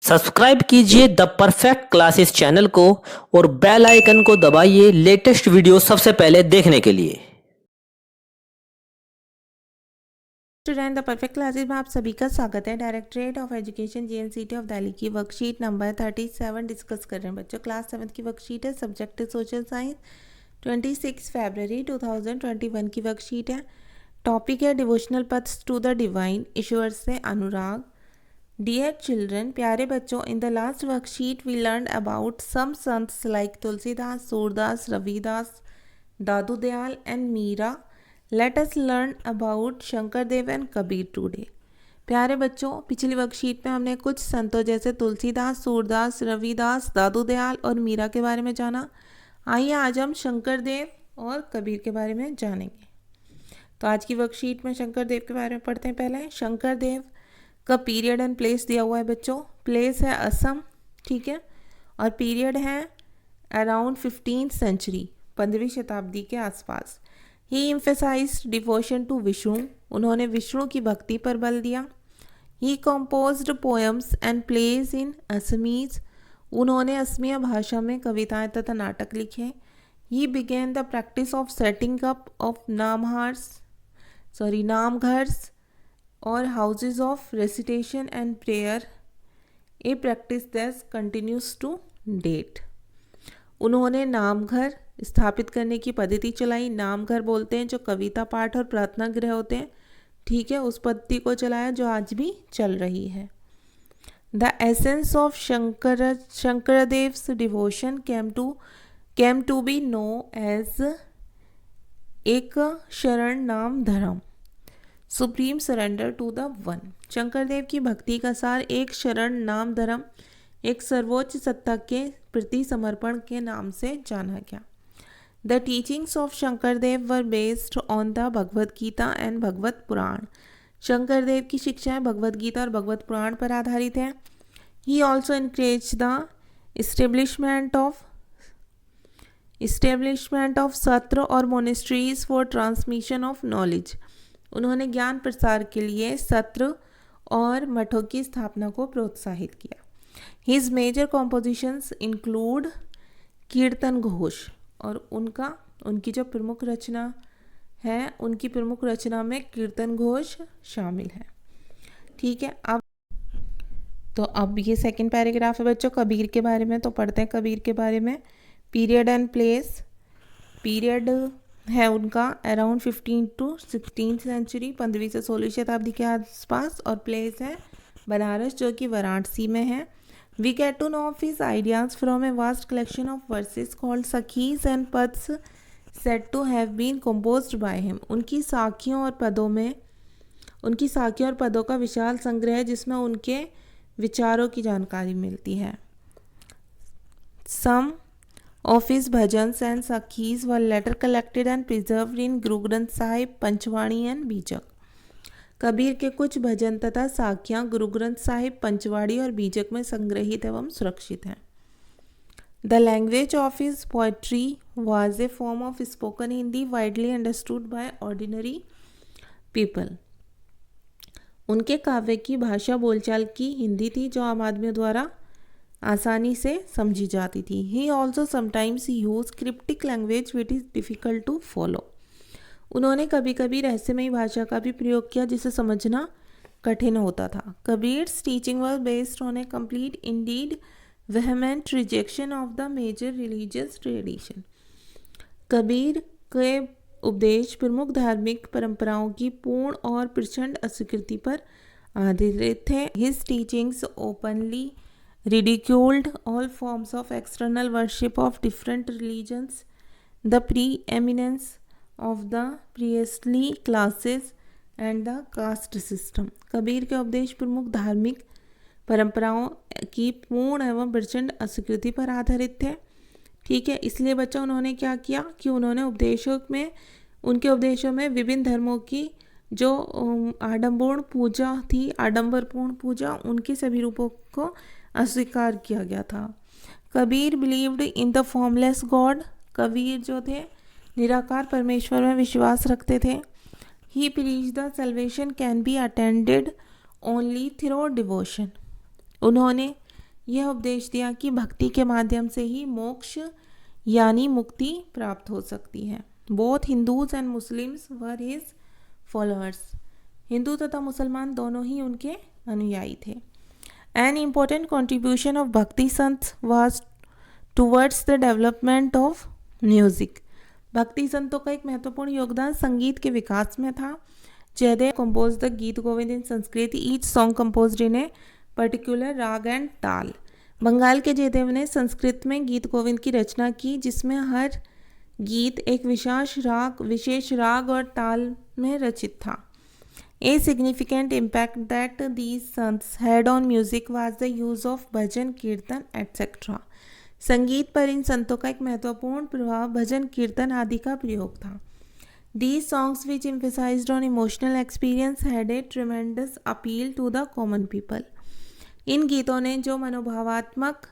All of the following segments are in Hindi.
सब्सक्राइब कीजिए द परफेक्ट क्लासेस चैनल को और बेल आइकन को दबाइए लेटेस्ट वीडियो सबसे पहले देखने के लिए। स्टूडेंट द परफेक्ट क्लासेस में आप सभी का स्वागत है। Directorate of education GNCT of Delhi की वर्कशीट नंबर 37 डिस्कस कर रहे हैं बच्चों। क्लास 7 की वर्कशीट है, सब्जेक्ट सोशल साइंस, 26 फरवरी 2021 की वर्कशीट है। टॉपिक है devotional paths to the divine, ईश्वर से अनुराग। डियर चिल्ड्रन, प्यारे बच्चों, in the last worksheet we learn about some saints like Tulsidas, Surdas, Ravidas, Dadu Dayal and Meera. Let us learn about Shankar Dev and Kabir today. प्यारे बच्चों, पिछली वर्कशीट में हमने कुछ संतों जैसे तुलसीदास, सूरदास, रविदास, दादू दयाल और मीरा के बारे में जाना। आइए आज हम शंकर देव और कबीर के बारे में जानेंगे। तो आज की वर्कशीट में शंकर देव के बारे में पढ़ते हैं। पहले शंकर देव का पीरियड एंड प्लेस दिया हुआ है बच्चों। प्लेस है असम, ठीक है, और पीरियड है अराउंड 15th सेंचुरी, 15वीं शताब्दी के आसपास। He emphasized devotion to Vishnu, उन्होंने विष्णु की भक्ति पर बल दिया। He composed poems and plays in Assamese, उन्होंने असमिया भाषा में कविताएं तथा नाटक लिखे। He began the practice of setting up of namghars और houses of recitation and prayer. A practice that's continues to date, उन्होंने नामघर स्थापित करने की पद्धति चलाई। नामघर बोलते हैं जो कविता पाठ और प्रार्थना गृह होते हैं, ठीक है, उस पद्धति को चलाया जो आज भी चल रही है। The essence of Shankardev's devotion came to be known as Ek Sharan Naam Dharma, supreme surrender to the one. Shankardev की भक्ति का सार एक शरण नाम धर्म, एक सर्वोच्च सत्ता के प्रति समर्पण के नाम से जाना गया। The teachings of Shankardev were based on the Bhagavad Gita and Bhagavat Purana, Shankardev की शिक्षाएं भगवद गीता और भगवत पुराण पर आधारित है। He also encourage the establishment of सत्र और monasteries for transmission of knowledge, उन्होंने ज्ञान प्रसार के लिए सत्र और मठों की स्थापना को प्रोत्साहित किया। हिज मेजर कॉम्पोजिशंस इंक्लूड कीर्तन घोष, और उनकी जो प्रमुख रचना है, उनकी प्रमुख रचना में कीर्तन घोष शामिल है, ठीक है। अब ये सेकंड पैराग्राफ है बच्चों कबीर के बारे में, तो पढ़ते हैं कबीर के बारे में। पीरियड एंड प्लेस, पीरियड है उनका अराउंड 15 to 16th सेंचुरी, 15वीं से 16वीं शताब्दी के आसपास, और प्लेस है बनारस जो कि वाराणसी में है। We get to know of his ideas from a vast collection of verses called sakhis and pads said to have been composed by him, उनकी साखियों और पदों का विशाल संग्रह है जिसमें उनके विचारों की जानकारी मिलती है। सम of his bhajans and sakhis were later collected and preserved in Guru Granth Sahib, पंचवाणी and बीजक। कबीर के कुछ भजन तथा साखियाँ गुरु ग्रंथ साहिब, पंचवाड़ी और बीजक में संग्रहित एवं सुरक्षित हैं। The language of his poetry was a form of spoken Hindi widely understood by ordinary people, उनके काव्य की भाषा बोलचाल की हिंदी थी जो आम आदमियों द्वारा आसानी से समझी जाती थी। He also sometimes use cryptic language which is difficult to follow, उन्होंने कभी कभी रहस्यमयी भाषा का भी प्रयोग किया जिसे समझना कठिन होता था। Kabir's teaching was based on a complete indeed vehement rejection of the major religious tradition, Kabir के उपदेश प्रमुख धार्मिक परंपराओं की पूर्ण और प्रचंड अस्वीकृति पर आधारित थे। His teachings openly ridiculed all forms of external worship of different religions, the preeminence of the priestly classes and the caste system। Kabir के उपदेश प्रमुख धार्मिक परंपराओं की पूर्ण एवं प्रचंड अस्वीकृति पर आधारित थे, ठीक है। इसलिए बच्चा उन्होंने क्या किया कि उन्होंने उनके उपदेशों में विभिन्न धर्मों की जो आडंबरपूर्ण पूजा, उनके सभी रूपों को अस्वीकार किया गया था। Kabir believed in the formless God, Kabir जो थे निराकार परमेश्वर में विश्वास रखते थे। He preached the salvation can be attended only through devotion, उन्होंने यह उपदेश दिया कि भक्ति के माध्यम से ही मोक्ष यानी मुक्ति प्राप्त हो सकती है। Both Hindus and Muslims were his followers. Hindu तथा मुसलमान दोनों ही उनके अनुयायी थे। एन इम्पोर्टेंट कॉन्ट्रीब्यूशन ऑफ भक्ति संत was towards the development of music. भक्ति संतों का एक महत्वपूर्ण योगदान संगीत के विकास में था। Jaydev compose the Geet Govind in Sanskrit, each song composed in a particular raag and taal. Bengal के जयदेव ने संस्कृत में गीत गोविंद की रचना की, जिसमें हर गीत एक विशेष राग और ताल में रचित था। A significant impact that these sons had on music was the use of भजन, कीर्तन etc. संगीत पर इन संतों का एक महत्वपूर्ण प्रभाव भजन, कीर्तन आदि का प्रयोग था। These songs which emphasized on emotional experience had a tremendous appeal to the common people. इन गीतों ने जो मनोभावात्मक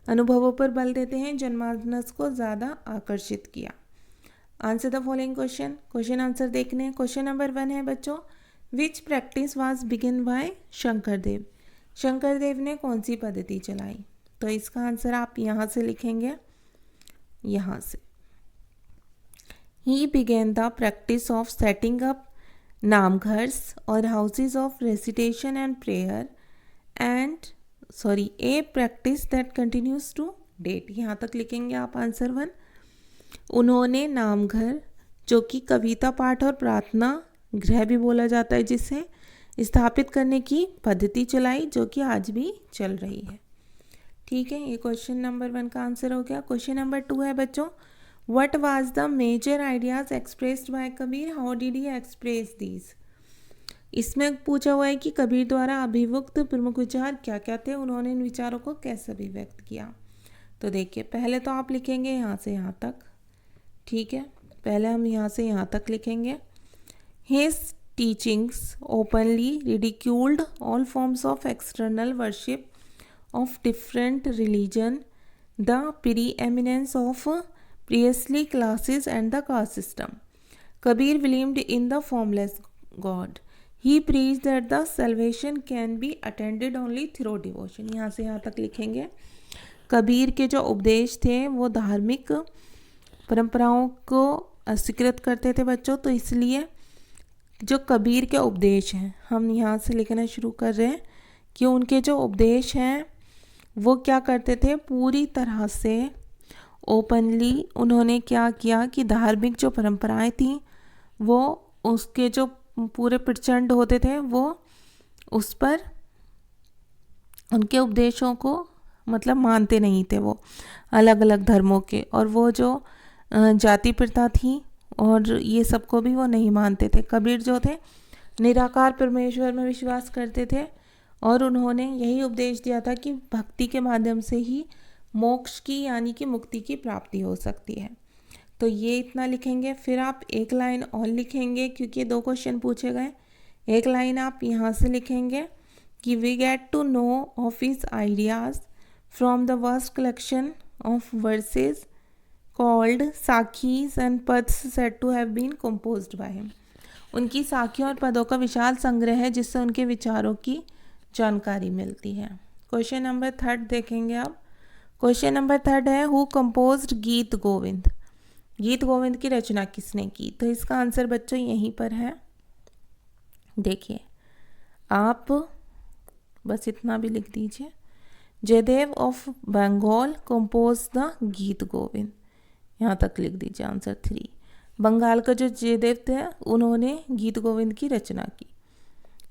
अनुभवों पर बल देते हैं जनमानस को ज़्यादा आकर्षित किया। Answer the following question. Question answer देखने हैं। क्वेश्चन नंबर 1 है बच्चों, which practice was begin by Shankardev. Shankardev ने कौन सी पद्धति चलाई? तो इसका आंसर आप यहाँ से लिखेंगे, यहाँ से। He began the practice of setting up namghars और houses of recitation and prayer a practice that continues to date. यहाँ तक लिखेंगे आप आंसर 1। उन्होंने नामघर, जो कि कविता पाठ और प्रार्थना गृह भी बोला जाता है, जिसे स्थापित करने की पद्धति चलाई, जो कि आज भी चल रही है। ठीक है, ये क्वेश्चन नंबर 1 का आंसर हो गया। क्वेश्चन नंबर 2 है बच्चों, what was the major ideas expressed by Kabir, how did he express these. इसमें पूछा हुआ है कि कबीर द्वारा अभिव्यक्त प्रमुख विचार क्या क्या थे, उन्होंने इन विचारों को कैसे अभिव्यक्त किया। तो देखिए, पहले तो आप लिखेंगे यहाँ से यहाँ तक। ठीक है, पहले हम यहाँ से यहाँ तक लिखेंगे। His teachings openly ridiculed all forms of external worship of different religion, the preeminence of priestly classes and the caste system. Kabir believed in the formless God. He preached that the salvation can be attained only through devotion. यहाँ से यहाँ तक लिखेंगे। कबीर के जो उपदेश थे वो धार्मिक परंपराओं को अस्वीकृत करते थे बच्चों, तो इसलिए जो कबीर के उपदेश हैं, हम यहाँ से लिखना शुरू कर रहे हैं कि उनके जो उपदेश हैं वो क्या करते थे, पूरी तरह से ओपनली उन्होंने क्या किया कि धार्मिक जो परंपराएं थी वो उसके जो पूरे प्रचंड होते थे वो उस पर उनके उपदेशों को मतलब मानते नहीं थे, वो अलग अलग धर्मों के, और वो जो जाति प्रथा थी और ये सबको भी वो नहीं मानते थे। कबीर जो थे निराकार परमेश्वर में विश्वास करते थे और उन्होंने यही उपदेश दिया था कि भक्ति के माध्यम से ही मोक्ष की यानी कि मुक्ति की प्राप्ति हो सकती है। तो ये इतना लिखेंगे। फिर आप एक लाइन और लिखेंगे क्योंकि 2 क्वेश्चन पूछे गए। एक लाइन आप यहाँ से लिखेंगे कि we get to know of his ideas from the vast collection of verses called sakhis and pads said to have been composed by him. उनकी साखियों और पदों का विशाल संग्रह है जिससे उनके विचारों की जानकारी मिलती है। क्वेश्चन नंबर 3 देखेंगे आप। क्वेश्चन नंबर 3 है, हु कंपोज्ड गीत गोविंद। गीत गोविंद की रचना किसने की? तो इसका आंसर बच्चों यहीं पर है। देखिए, आप बस इतना भी लिख दीजिए, Jaydev of Bengal compose the Geet Govind. यहाँ तक लिख दीजिए आंसर 3। बंगाल का जो जयदेव थे उन्होंने गीत गोविंद की रचना की।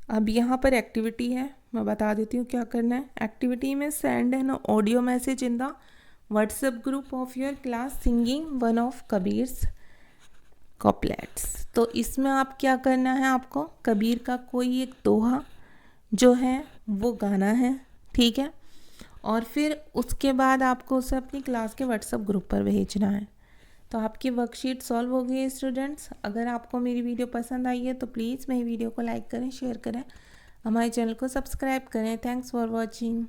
अब यहाँ पर एक्टिविटी है, मैं बता देती हूँ क्या करना है। एक्टिविटी में send an audio message in the WhatsApp group of your class singing one of Kabir's couplets. तो इसमें आप क्या करना है, आपको कबीर का कोई एक दोहा जो है वो गाना है, ठीक है, और फिर उसके बाद आपको उसे अपनी क्लास के व्हाट्सएप ग्रुप पर भेजना है। तो आपकी वर्कशीट सॉल्व हो गई है स्टूडेंट्स। अगर आपको मेरी वीडियो पसंद आई है तो प्लीज़ मेरी वीडियो को लाइक करें, शेयर करें, हमारे चैनल को सब्सक्राइब करें। Thanks for watching.